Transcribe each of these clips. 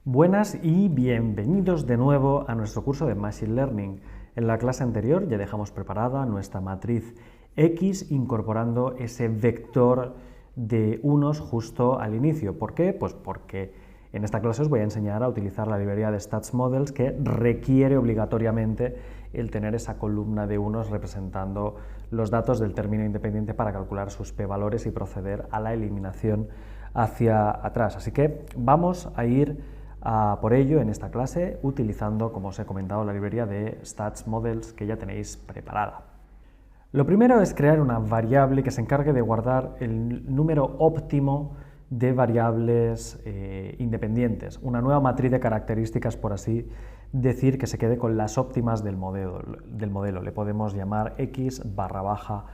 Buenas y bienvenidos de nuevo a nuestro curso de Machine Learning. En la clase anterior ya dejamos preparada nuestra matriz X incorporando ese vector de unos justo al inicio. ¿Por qué? Pues porque en esta clase os voy a enseñar a utilizar la librería de StatsModels que requiere obligatoriamente el tener esa columna de unos representando los datos del término independiente para calcular sus p-valores y proceder a la eliminación hacia atrás. Así que vamos a ir por ello en esta clase utilizando, como os he comentado, la librería de StatsModels que ya tenéis preparada. Lo primero es crear una variable que se encargue de guardar el número óptimo de variables independientes, una nueva matriz de características, por así decir, que se quede con las óptimas del modelo. Le podemos llamar x/opt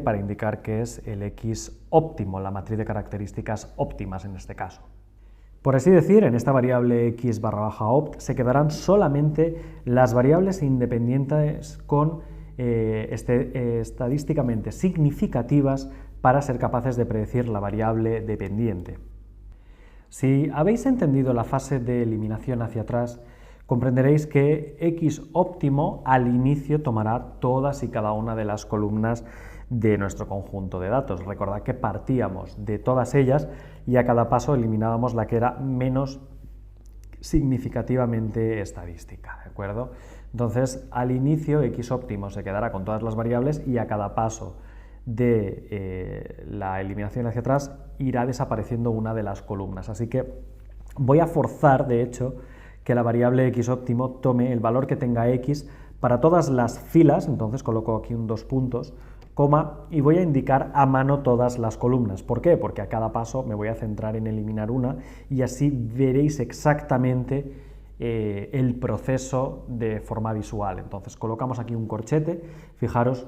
para indicar que es el x óptimo, la matriz de características óptimas en este caso. Por así decir, en esta variable x/opt se quedarán solamente las variables independientes con estadísticamente significativas para ser capaces de predecir la variable dependiente. Si habéis entendido la fase de eliminación hacia atrás, comprenderéis que x óptimo al inicio tomará todas y cada una de las columnas de nuestro conjunto de datos. Recordad que partíamos de todas ellas y a cada paso eliminábamos la que era menos significativamente estadística, ¿de acuerdo? Entonces, al inicio x óptimo se quedará con todas las variables y a cada paso de la eliminación hacia atrás irá desapareciendo una de las columnas. Así que voy a forzar, de hecho, que la variable x óptimo tome el valor que tenga x para todas las filas. Entonces coloco aquí un 2 puntos, coma, y voy a indicar a mano todas las columnas. ¿Por qué? Porque a cada paso me voy a centrar en eliminar una y así veréis exactamente el proceso de forma visual. Entonces colocamos aquí un corchete, fijaros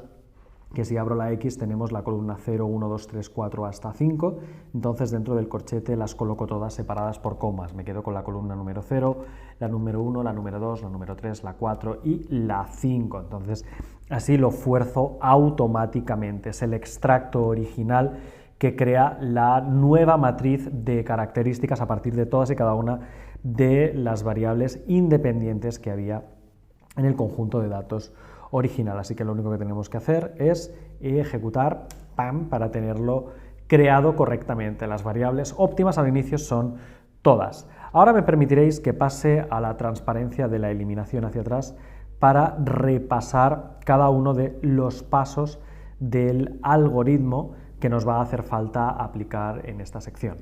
que si abro la X tenemos la columna 0, 1, 2, 3, 4 hasta 5, entonces dentro del corchete las coloco todas separadas por comas, me quedo con la columna número 0, la número 1, la número 2, la número 3, la 4 y la 5, entonces así lo fuerzo automáticamente, es el extracto original que crea la nueva matriz de características a partir de todas y cada una de las variables independientes que había en el conjunto de datos original. Así que lo único que tenemos que hacer es ejecutar ¡pam! Para tenerlo creado correctamente. Las variables óptimas al inicio son todas. Ahora me permitiréis que pase a la transparencia de la eliminación hacia atrás para repasar cada uno de los pasos del algoritmo que nos va a hacer falta aplicar en esta sección.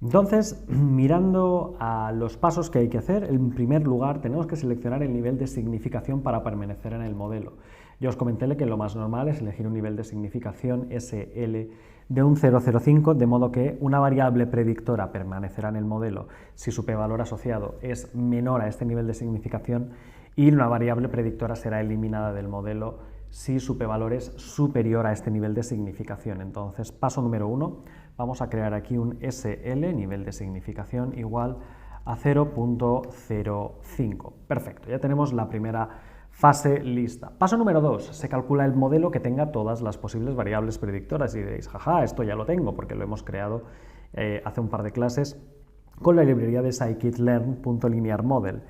Entonces, mirando a los pasos que hay que hacer, en primer lugar tenemos que seleccionar el nivel de significación para permanecer en el modelo. Ya os comenté que lo más normal es elegir un nivel de significación SL de un 0,05, de modo que una variable predictora permanecerá en el modelo si su p-valor asociado es menor a este nivel de significación y una variable predictora será eliminada del modelo si su p-valor es superior a este nivel de significación. Entonces, paso número 1, vamos a crear aquí un SL, nivel de significación, igual a 0,05. Perfecto, ya tenemos la primera fase lista. Paso número 2, se calcula el modelo que tenga todas las posibles variables predictoras y diréis, jaja, esto ya lo tengo porque lo hemos creado hace un par de clases con la librería de scikit-learn.linear-model.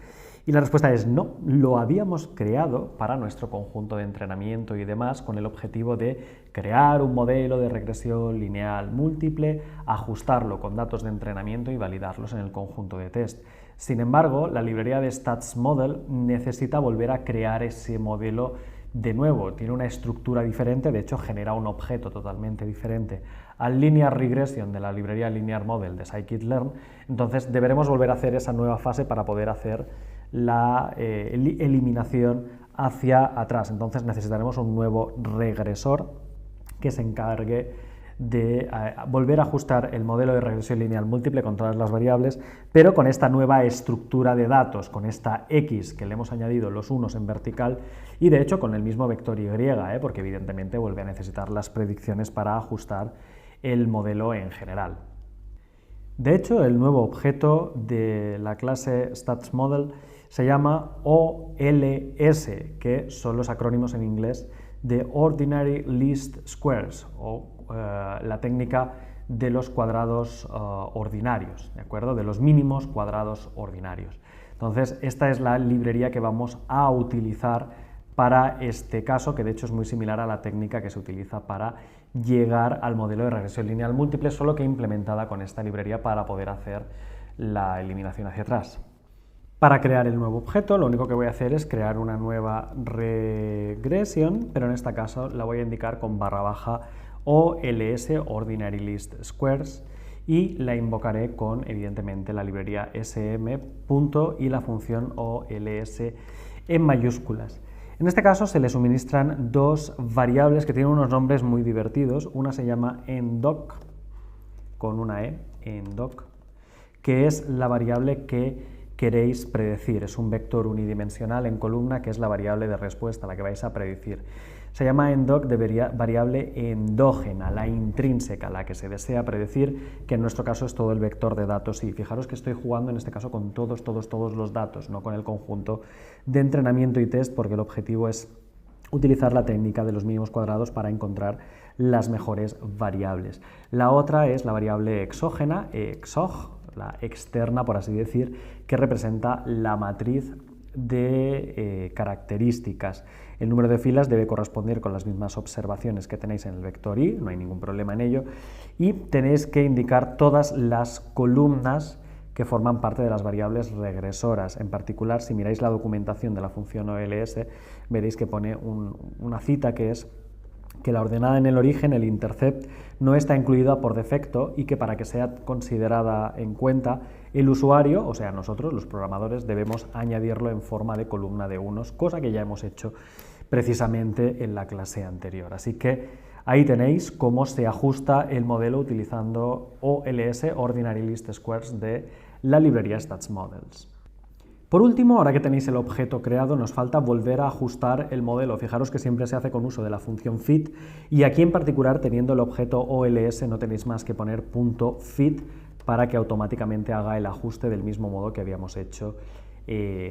Y la respuesta es no, lo habíamos creado para nuestro conjunto de entrenamiento y demás con el objetivo de crear un modelo de regresión lineal múltiple, ajustarlo con datos de entrenamiento y validarlos en el conjunto de test. Sin embargo, la librería de StatsModel necesita volver a crear ese modelo de nuevo, tiene una estructura diferente, de hecho genera un objeto totalmente diferente al Linear Regression de la librería Linear Model de Scikit-learn, entonces deberemos volver a hacer esa nueva fase para poder hacer la eliminación hacia atrás. Entonces necesitaremos un nuevo regresor que se encargue de volver a ajustar el modelo de regresión lineal múltiple con todas las variables, pero con esta nueva estructura de datos, con esta X que le hemos añadido los unos en vertical y de hecho con el mismo vector Y, porque evidentemente vuelve a necesitar las predicciones para ajustar el modelo en general. De hecho, el nuevo objeto de la clase StatsModel se llama OLS, que son los acrónimos en inglés de Ordinary Least Squares, o la técnica de los cuadrados ordinarios, ¿de acuerdo? De los mínimos cuadrados ordinarios. Entonces, esta es la librería que vamos a utilizar para este caso, que de hecho es muy similar a la técnica que se utiliza para llegar al modelo de regresión lineal múltiple, solo que implementada con esta librería para poder hacer la eliminación hacia atrás. Para crear el nuevo objeto, lo único que voy a hacer es crear una nueva regresión, pero en este caso la voy a indicar con _ OLS, Ordinary List Squares, y la invocaré con, evidentemente, la librería sm. Y la función OLS en mayúsculas. En este caso se le suministran dos variables que tienen unos nombres muy divertidos. Una se llama endoc, con una E, endoc, que es la variable que queréis predecir. Es un vector unidimensional en columna que es la variable de respuesta, la que vais a predecir. Se llama endoc de variable endógena, la intrínseca, la que se desea predecir, que en nuestro caso es todo el vector de datos. Y fijaros que estoy jugando en este caso con todos los datos, no con el conjunto de entrenamiento y test, porque el objetivo es utilizar la técnica de los mínimos cuadrados para encontrar las mejores variables. La otra es la variable exógena, exog, la externa, por así decir, que representa la matriz de características. El número de filas debe corresponder con las mismas observaciones que tenéis en el vector i, no hay ningún problema en ello, y tenéis que indicar todas las columnas que forman parte de las variables regresoras. En particular, si miráis la documentación de la función OLS, veréis que pone una cita que es que la ordenada en el origen, el intercept, no está incluida por defecto y que para que sea considerada en cuenta, el usuario, o sea nosotros, los programadores, debemos añadirlo en forma de columna de unos, cosa que ya hemos hecho precisamente en la clase anterior. Así que ahí tenéis cómo se ajusta el modelo utilizando OLS, Ordinary List Squares, de la librería StatsModels. Por último, ahora que tenéis el objeto creado, nos falta volver a ajustar el modelo. Fijaros que siempre se hace con uso de la función fit, y aquí en particular, teniendo el objeto OLS, no tenéis más que poner .fit para que automáticamente haga el ajuste del mismo modo que habíamos hecho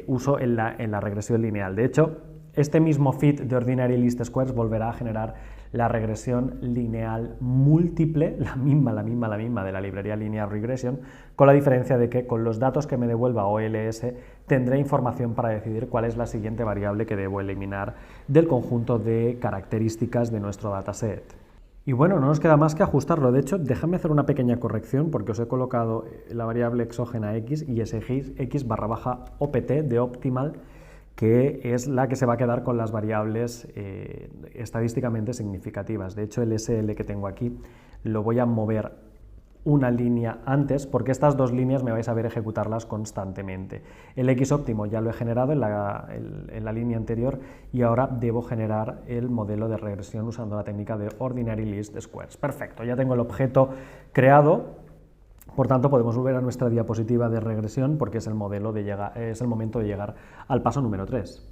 uso en la regresión lineal. De hecho, este mismo fit de Ordinary List Squares volverá a generar la regresión lineal múltiple, la misma de la librería Linear Regression, con la diferencia de que con los datos que me devuelva OLS tendré información para decidir cuál es la siguiente variable que debo eliminar del conjunto de características de nuestro dataset. Y bueno, no nos queda más que ajustarlo. De hecho, déjame hacer una pequeña corrección porque os he colocado la variable exógena x y ese x _ opt de optimal, que es la que se va a quedar con las variables estadísticamente significativas. De hecho, el SL que tengo aquí lo voy a mover una línea antes, porque estas dos líneas me vais a ver ejecutarlas constantemente. El x óptimo ya lo he generado en la línea anterior, y ahora debo generar el modelo de regresión usando la técnica de Ordinary List Squares. Perfecto, ya tengo el objeto creado. Por tanto, podemos volver a nuestra diapositiva de regresión porque es el momento de llegar al paso número 3.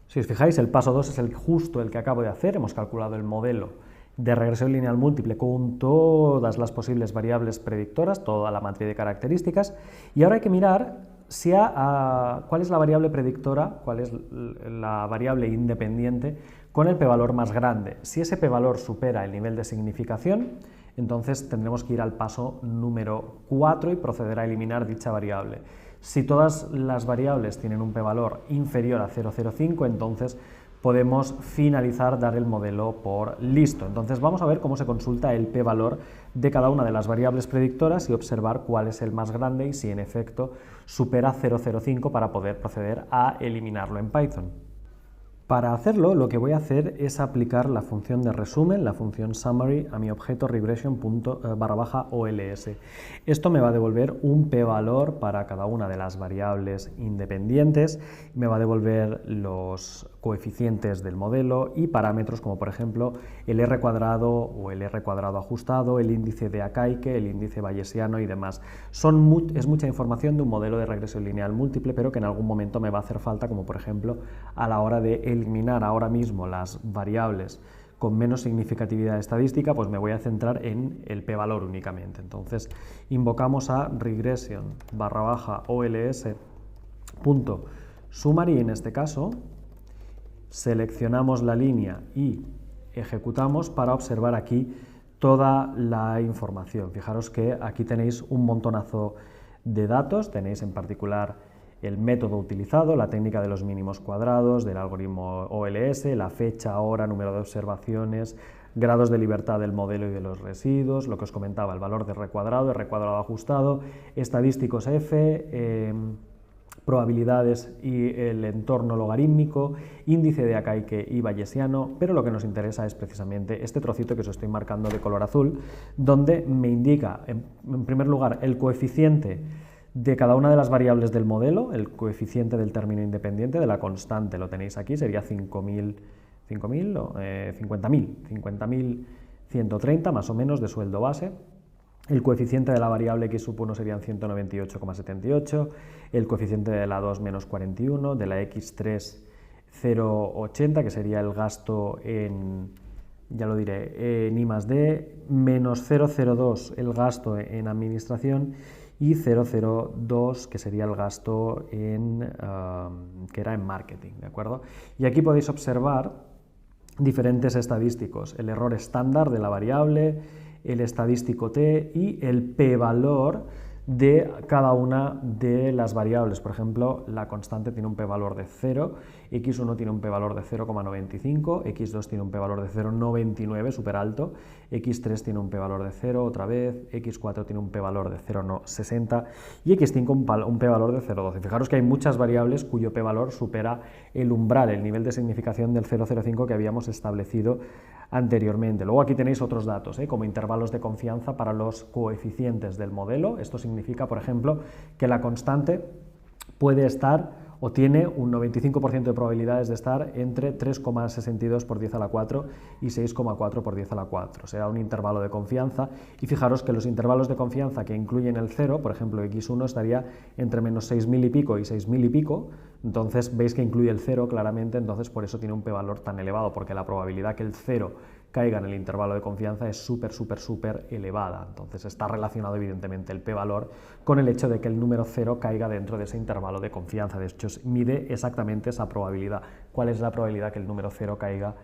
Si os fijáis, el paso 2 es justo el que acabo de hacer. Hemos calculado el modelo de regresión lineal múltiple con todas las posibles variables predictoras, toda la matriz de características, y ahora hay que mirar cuál es la variable predictora, cuál es la variable independiente con el p-valor más grande. Si ese p-valor supera el nivel de significación, entonces tendremos que ir al paso número 4 y proceder a eliminar dicha variable. Si todas las variables tienen un p-valor inferior a 0,05, entonces podemos finalizar, dar el modelo por listo. Entonces vamos a ver cómo se consulta el p-valor de cada una de las variables predictoras y observar cuál es el más grande y si en efecto supera 0,05 para poder proceder a eliminarlo en Python. Para hacerlo, lo que voy a hacer es aplicar la función de resumen, la función summary, a mi objeto regression._ols. Esto me va a devolver un p-valor para cada una de las variables independientes, me va a devolver los coeficientes del modelo y parámetros como por ejemplo el r cuadrado o el r cuadrado ajustado, el índice de Akaike, el índice bayesiano y demás. Es mucha información de un modelo de regresión lineal múltiple, pero que en algún momento me va a hacer falta, como por ejemplo a la hora de eliminar ahora mismo las variables con menos significatividad estadística, pues me voy a centrar en el p-valor únicamente. Entonces invocamos a regression_ols.summary en este caso, seleccionamos la línea y ejecutamos para observar aquí toda la información. Fijaros que aquí tenéis un montonazo de datos, tenéis en particular el método utilizado, la técnica de los mínimos cuadrados, del algoritmo OLS, la fecha, hora, número de observaciones, grados de libertad del modelo y de los residuos, lo que os comentaba, el valor de R cuadrado ajustado, estadísticos F, probabilidades y el entorno logarítmico, índice de Akaike y bayesiano, pero lo que nos interesa es precisamente este trocito que os estoy marcando de color azul, donde me indica, en primer lugar, el coeficiente de cada una de las variables del modelo, el coeficiente del término independiente, de la constante, lo tenéis aquí, sería 50.130 más o menos de sueldo base. El coeficiente de la variable x sub 1 serían 198,78, el coeficiente de la 2 menos 41, de la x3 0,80, que sería el gasto en, ya lo diré, en I+D, menos 0,02 el gasto en administración y 0,02 que sería el gasto en, que era en marketing, ¿de acuerdo? Y aquí podéis observar diferentes estadísticos, el error estándar de la variable, el estadístico t y el p-valor de cada una de las variables. Por ejemplo, la constante tiene un p-valor de 0, x1 tiene un p-valor de 0,95, x2 tiene un p-valor de 0,99, súper alto, x3 tiene un p-valor de 0 otra vez, x4 tiene un p-valor de 0,60 y x5 un p-valor de 0,12. Fijaros que hay muchas variables cuyo p-valor supera el umbral, el nivel de significación del 0,05 que habíamos establecido anteriormente. Luego aquí tenéis otros datos, como intervalos de confianza para los coeficientes del modelo. Esto significa, por ejemplo, que la constante puede estar o tiene un 95% de probabilidades de estar entre 3,62 por 10 a la 4 y 6,4 por 10 a la 4. Será un intervalo de confianza y fijaros que los intervalos de confianza que incluyen el 0, por ejemplo x1 estaría entre menos 6.000 y pico y 6.000 y pico, entonces veis que incluye el 0 claramente, entonces por eso tiene un p-valor tan elevado, porque la probabilidad que el 0 caiga en el intervalo de confianza es súper elevada. Entonces está relacionado evidentemente el p-valor con el hecho de que el número 0 caiga dentro de ese intervalo de confianza. De hecho, mide exactamente esa probabilidad. ¿Cuál es la probabilidad que el número 0 caiga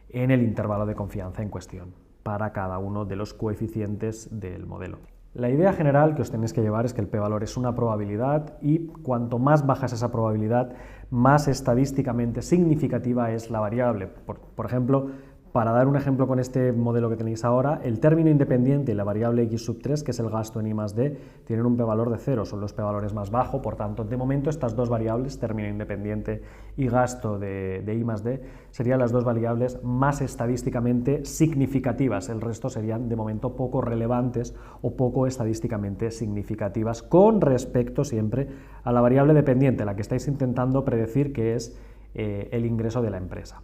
en el intervalo de confianza en cuestión para cada uno de los coeficientes del modelo? La idea general que os tenéis que llevar es que el p-valor es una probabilidad y cuanto más baja es esa probabilidad, más estadísticamente significativa es la variable. Por ejemplo, para dar un ejemplo con este modelo que tenéis ahora, el término independiente y la variable x sub 3, que es el gasto en I+D, tienen un p-valor de 0, son los p-valores más bajos, por tanto, de momento estas dos variables, término independiente y gasto de I+D, serían las dos variables más estadísticamente significativas, el resto serían de momento poco relevantes o poco estadísticamente significativas con respecto siempre a la variable dependiente, la que estáis intentando predecir que es el ingreso de la empresa.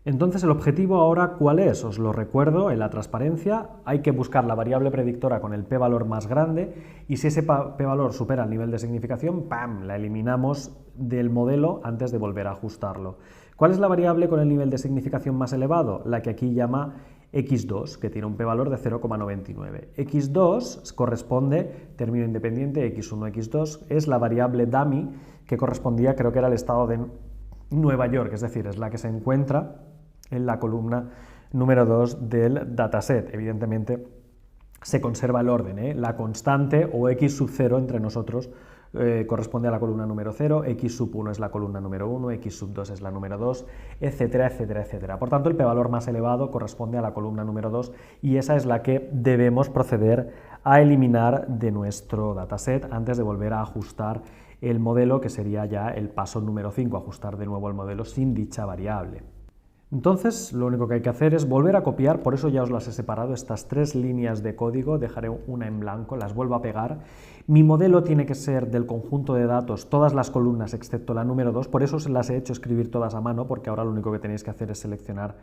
Entonces, ¿el objetivo ahora cuál es? Os lo recuerdo, en la transparencia hay que buscar la variable predictora con el p-valor más grande y si ese p-valor supera el nivel de significación, ¡pam!, la eliminamos del modelo antes de volver a ajustarlo. ¿Cuál es la variable con el nivel de significación más elevado? La que aquí llama x2, que tiene un p-valor de 0,99. x2 corresponde, término independiente, x1, x2, es la variable dummy que correspondía, creo que era el estado de Nueva York, es decir, es la que se encuentra en la columna número 2 del dataset. Evidentemente se conserva el orden, la constante o x sub 0 entre nosotros corresponde a la columna número 0, x sub 1 es la columna número 1, x sub 2 es la número 2, etcétera, etcétera, etcétera. Por tanto, el p-valor más elevado corresponde a la columna número 2 y esa es la que debemos proceder a eliminar de nuestro dataset antes de volver a ajustar el modelo, que sería ya el paso número 5, ajustar de nuevo el modelo sin dicha variable. Entonces, lo único que hay que hacer es volver a copiar, por eso ya os las he separado, estas tres líneas de código, dejaré una en blanco, las vuelvo a pegar. Mi modelo tiene que ser del conjunto de datos, todas las columnas excepto la número 2, por eso se las he hecho escribir todas a mano, porque ahora lo único que tenéis que hacer es seleccionar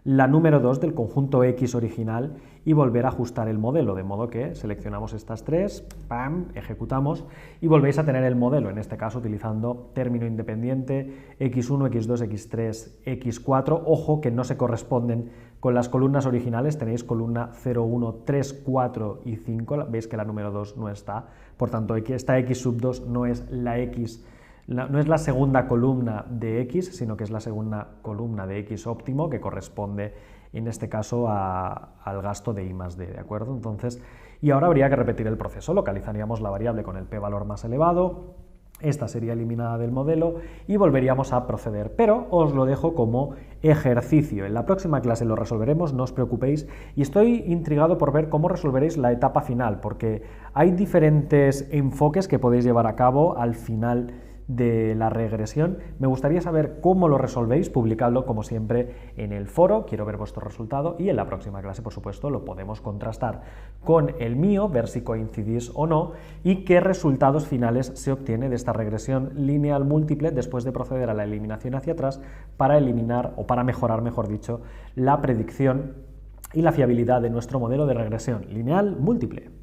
la número 2 del conjunto X original y volver a ajustar el modelo, de modo que seleccionamos estas tres, ¡pam!, ejecutamos y volvéis a tener el modelo, en este caso utilizando término independiente, X1, X2, X3, X4, ojo que no se corresponden con las columnas originales, tenéis columna 0, 1, 3, 4 y 5, veis que la número 2 no está, por tanto esta X sub 2 no es la X, no es la segunda columna de X, sino que es la segunda columna de X óptimo, que corresponde en este caso al gasto de I+D, ¿de acuerdo? Entonces, y ahora habría que repetir el proceso, localizaríamos la variable con el p-valor más elevado, esta sería eliminada del modelo y volveríamos a proceder, pero os lo dejo como ejercicio. En la próxima clase lo resolveremos, no os preocupéis, y estoy intrigado por ver cómo resolveréis la etapa final, porque hay diferentes enfoques que podéis llevar a cabo al final de la regresión. Me gustaría saber cómo lo resolvéis, publicadlo como siempre en el foro, quiero ver vuestro resultado y en la próxima clase, por supuesto, lo podemos contrastar con el mío, ver si coincidís o no y qué resultados finales se obtiene de esta regresión lineal múltiple después de proceder a la eliminación hacia atrás para eliminar o para mejorar, mejor dicho, la predicción y la fiabilidad de nuestro modelo de regresión lineal múltiple.